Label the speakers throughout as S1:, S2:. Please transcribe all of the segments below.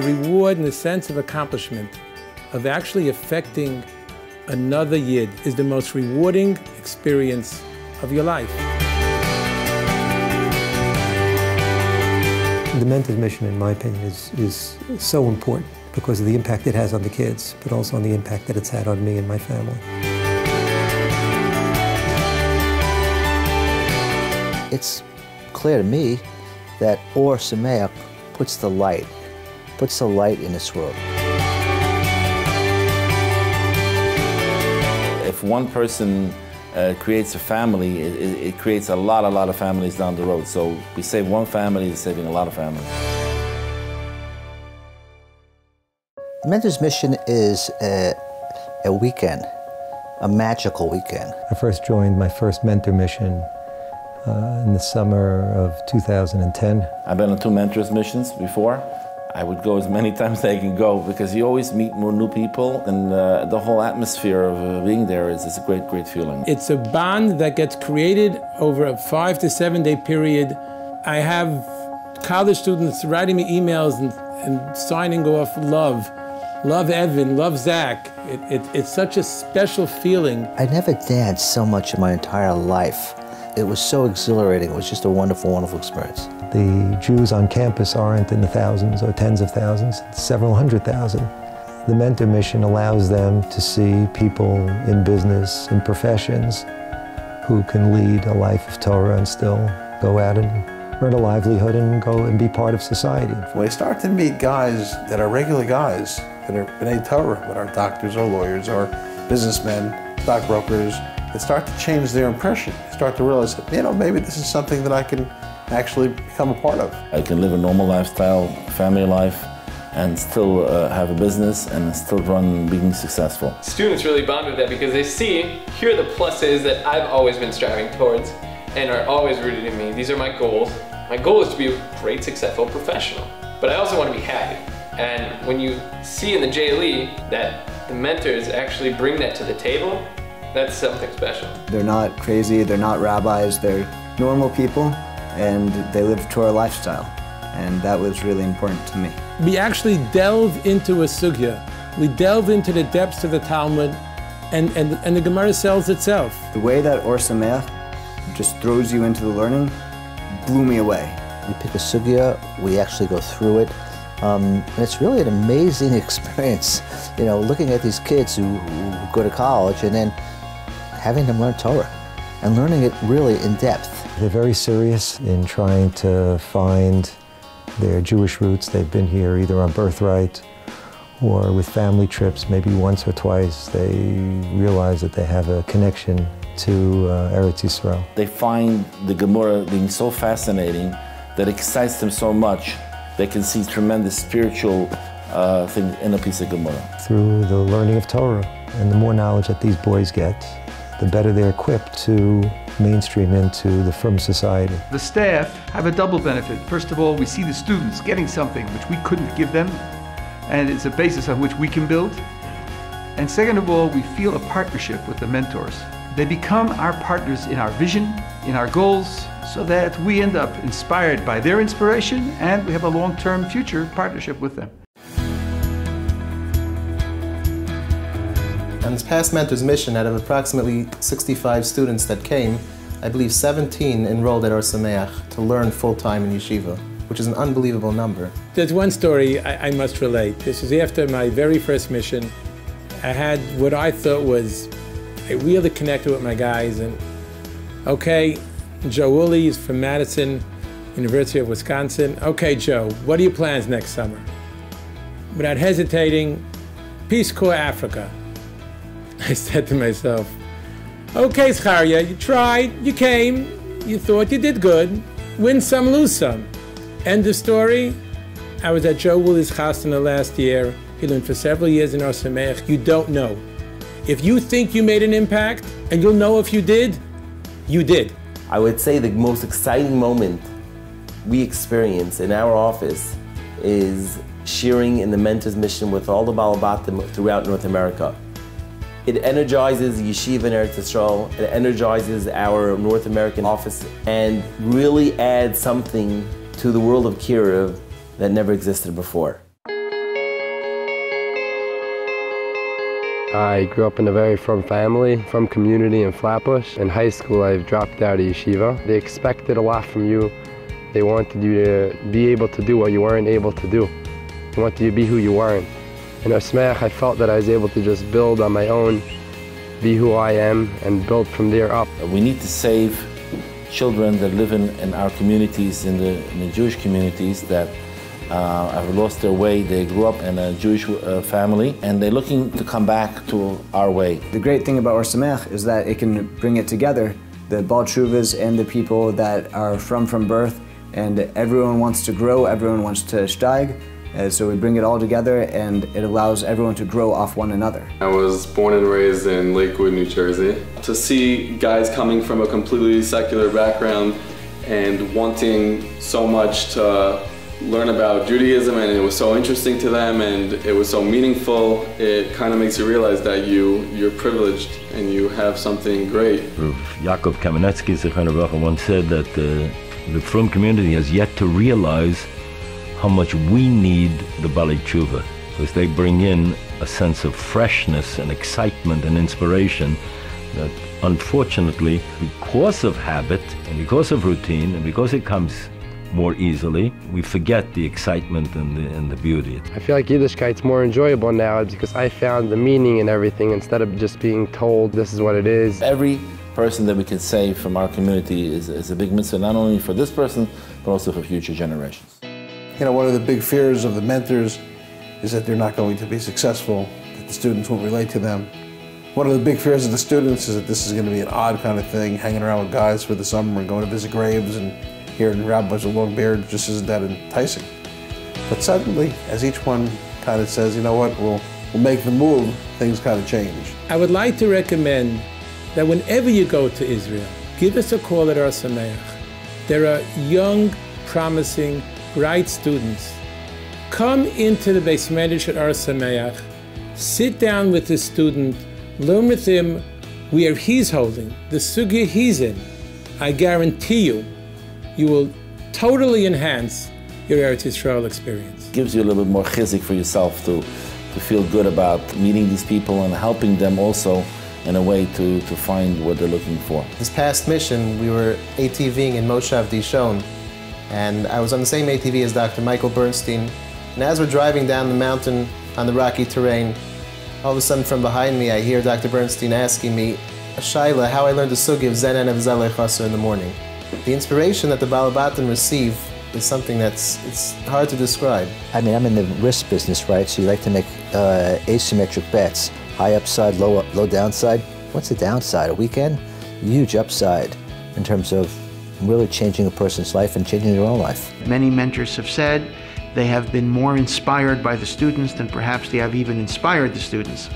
S1: the reward and the sense of accomplishment of actually affecting another Yid is the most rewarding experience of your life.
S2: The Mentor's mission, in my opinion, is so important because of the impact it has on the kids, but also on the impact that it's had on me and my family.
S3: It's clear to me that Or Sameach puts the light in this world.
S4: If one person creates a family, it creates a lot of families down the road. So we save one family, it's saving a lot of families.
S3: The Mentor's Mission is a weekend, a magical weekend.
S2: I first joined my first Mentor mission in the summer of 2010.
S4: I've been on 2 Mentors missions before. I would go as many times as I can go because you always meet more new people, and the whole atmosphere of being there is a great feeling.
S1: It's a bond that gets created over a 5 to 7 day period. I have college students writing me emails and signing off love Evan, love Zach. It's such a special feeling.
S3: I never danced so much in my entire life. It was so exhilarating. It was just a wonderful, wonderful experience.
S2: The Jews on campus aren't in the thousands or tens of thousands, it's several hundred thousand. The Mentor mission allows them to see people in business, in professions, who can lead a life of Torah and still go out and earn a livelihood and go and be part of society.
S5: When I start to meet guys that are regular guys, that are B'nai Torah, but are doctors or lawyers or businessmen, stockbrokers, they start to change their impression. They start to realize that, you know, maybe this is something that I can actually become a part of.
S4: I can live a normal lifestyle, family life, and still have a business and still being successful.
S6: Students really bond with that because they see, here are the pluses that I've always been striving towards and are always rooted in me. These are my goals. My goal is to be a great, successful professional, but I also want to be happy. And when you see in the JLE that the mentors actually bring that to the table, that's something special.
S7: They're not crazy, they're not rabbis, they're normal people, and they live Torah lifestyle. And that was really important to me.
S1: We actually delve into a sugya. We delve into the depths of the Talmud, and the Gemara sells itself.
S7: The way that Or Sameach just throws you into the learning blew me away.
S3: We pick a sugya, we actually go through it, and it's really an amazing experience, you know, looking at these kids who go to college and then having them learn Torah and learning it really in depth.
S2: They're very serious in trying to find their Jewish roots. They've been here either on birthright or with family trips, maybe once or twice. They realize that they have a connection to Eretz Yisrael.
S4: They find the Gemara being so fascinating that excites them so much they can see tremendous spiritual things in a piece of Gemara.
S2: Through the learning of Torah and the more knowledge that these boys get, the better they're equipped to mainstream into the frum society.
S8: The staff have a double benefit. First of all, we see the students getting something which we couldn't give them, and it's a basis on which we can build. And second of all, we feel a partnership with the mentors. They become our partners in our vision, in our goals, so that we end up inspired by their inspiration and we have a long-term future partnership with them.
S9: On this past Mentor's Mission, out of approximately 65 students that came, I believe 17 enrolled at Or Sameach to learn full-time in yeshiva, which is an unbelievable number.
S1: There's one story I must relate. This was after my very first mission. I had what I thought was, I really connected with my guys, and okay, Joe Woolley is from Madison, University of Wisconsin. Okay, Joe, what are your plans next summer? Without hesitating, Peace Corps Africa. I said to myself, okay, Zcharia, you tried, you came, you thought you did good, win some, lose some. End of story. I was at Joe Woolley's chasana last year. He learned for several years in Or Sameach. You don't know. If you think you made an impact, and you'll know if you did, you did.
S10: I would say the most exciting moment we experience in our office is sharing in the Mentor's Mission with all the Balabatim throughout North America. It energizes Yeshiva in Eretz Yisrael, it energizes our North American office, and really adds something to the world of Kiruv that never existed before.
S11: I grew up in a very frum family, from community in Flatbush. In high school, I dropped out of yeshiva. They expected a lot from you. They wanted you to be able to do what you weren't able to do. They wanted you to be who you weren't. In Or Sameach, I felt that I was able to just build on my own, be who I am, and build from there up.
S4: We need to save children that live in our communities, in the Jewish communities that have lost their way. They grew up in a Jewish family, and they're looking to come back to our way.
S7: The great thing about Or Sameach is that it can bring it together, the Baal Teshuvas and the people that are from birth, and everyone wants to grow, everyone wants to steig. So we bring it all together, and it allows everyone to grow off one another.
S12: I was born and raised in Lakewood, New Jersey. To see guys coming from a completely secular background and wanting so much to learn about Judaism, and it was so interesting to them and it was so meaningful, it kind of makes you realize that you're privileged and you have something great.
S13: Yaakov Kamenetsky Zichrono Livracha once said that the frum community has yet to realize how much we need the Balei Tshuva, because they bring in a sense of freshness and excitement and inspiration that unfortunately, because of habit and because of routine and because it comes more easily, we forget the excitement and the beauty.
S11: I feel like Yiddishkeit's more enjoyable now because I found the meaning in everything instead of just being told this is what it is.
S4: Every person that we can save from our community is a big mitzvah, not only for this person, but also for future generations.
S5: You know, one of the big fears of the mentors is that they're not going to be successful, that the students won't relate to them. One of the big fears of the students is that this is going to be an odd kind of thing, hanging around with guys for the summer and going to visit graves and hearing rabbis with long beards just isn't that enticing. But suddenly, as each one kind of says, you know what, we'll make the move, things kind of change.
S1: I would like to recommend that whenever you go to Israel, give us a call at Or Sameach. There are young, promising, bright students. Come into the Beis Medrash at Or Sameach, sit down with the student, learn with him where he's holding, the sugya he's in. I guarantee you will totally enhance your Eretz Yisrael experience.
S4: It gives you a little bit more chizik for yourself to feel good about meeting these people and helping them also in a way to find what they're looking for.
S9: This past mission, we were ATVing in Moshav Dishon, and I was on the same ATV as Dr. Michael Bernstein. And as we're driving down the mountain on the rocky terrain, all of a sudden from behind me I hear Dr. Bernstein asking me, Shaila, how I learned the sugi of Zen and of Zalei Chasser in the morning. The inspiration that the Balabatim receive is something it's hard to describe.
S3: I mean, I'm in the risk business, right? So you like to make asymmetric bets. High upside, low downside. What's the downside? A weekend? Huge upside in terms of really changing a person's life and changing their own life.
S14: Many mentors have said they have been more inspired by the students than perhaps they have even inspired the students.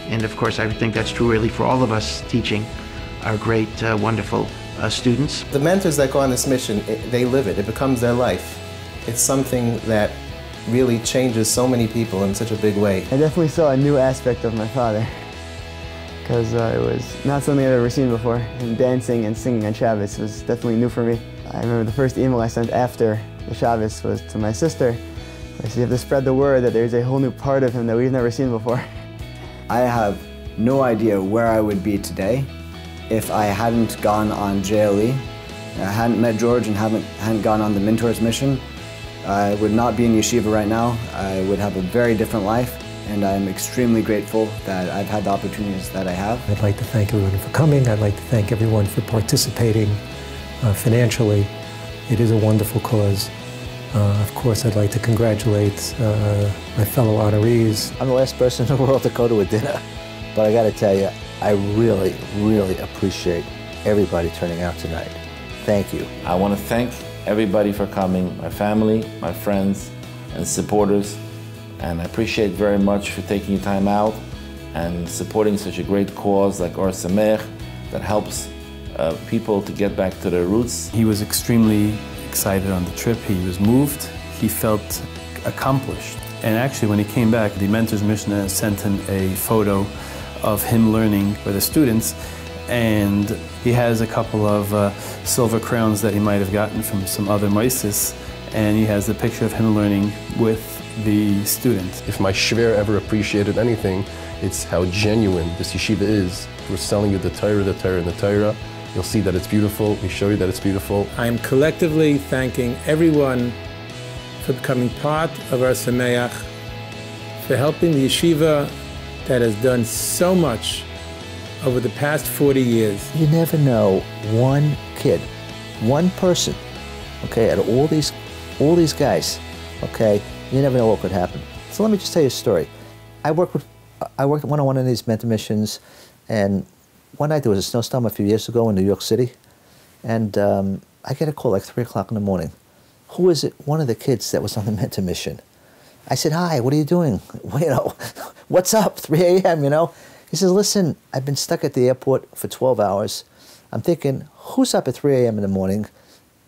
S14: And of course, I think that's true really for all of us teaching our great, wonderful students.
S9: The mentors that go on this mission, they live it. It becomes their life. It's something that really changes so many people in such a big way.
S15: I definitely saw a new aspect of my father, because it was not something I've ever seen before. And dancing and singing on Shabbos was definitely new for me. I remember the first email I sent after the Shabbos was to my sister. I said, you have to spread the word that there's a whole new part of him that we've never seen before.
S7: I have no idea where I would be today if I hadn't gone on JLE, I hadn't met George and hadn't gone on the Mentors mission. I would not be in yeshiva right now. I would have a very different life, and I'm extremely grateful that I've had the opportunities that I have.
S2: I'd like to thank everyone for coming. I'd like to thank everyone for participating financially. It is a wonderful cause. Of course, I'd like to congratulate my fellow honorees.
S3: I'm the last person in the world to go to a dinner, but I got to tell you, I really, really appreciate everybody turning out tonight. Thank you.
S4: I want to thank everybody for coming, my family, my friends, and supporters. And I appreciate very much for taking your time out and supporting such a great cause like Or Sameach that helps people to get back to their roots.
S16: He was extremely excited on the trip. He was moved. He felt accomplished. And actually, when he came back, the Mentors Mishnah sent him a photo of him learning with the students, and he has a couple of silver crowns that he might have gotten from some other moises, and he has the picture of him learning with the student.
S17: If my shver ever appreciated anything, it's how genuine this yeshiva is. We're selling you the Torah, the Torah, and the Torah. You'll see that it's beautiful. We show you that it's beautiful.
S1: I am collectively thanking everyone for becoming part of our Sameach, for helping the yeshiva that has done so much over the past 40 years.
S3: You never know, one kid, one person, okay, out of all these guys, okay, you never know what could happen. So let me just tell you a story. I worked one-on-one in these mentor missions, and one night there was a snowstorm a few years ago in New York City, and I get a call like 3 o'clock in the morning. Who is it? One of the kids that was on the mentor mission. I said, hi, what are you doing? Well, you know, what's up, 3 a.m., you know? He says, listen, I've been stuck at the airport for 12 hours. I'm thinking, who's up at 3 a.m. in the morning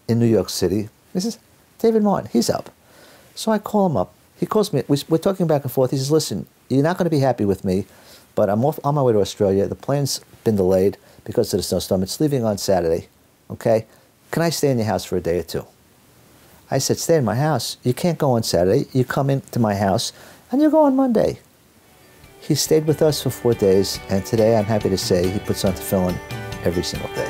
S3: in New York City? He says, David Martin, he's up. So I call him up. He calls me, we're talking back and forth. He says, listen, you're not going to be happy with me, but I'm on my way to Australia. The plane's been delayed because of the snowstorm. It's leaving on Saturday, okay? Can I stay in your house for a day or two? I said, stay in my house. You can't go on Saturday. You come into my house, and you go on Monday. He stayed with us for 4 days, and today I'm happy to say he puts on tefillin every single day.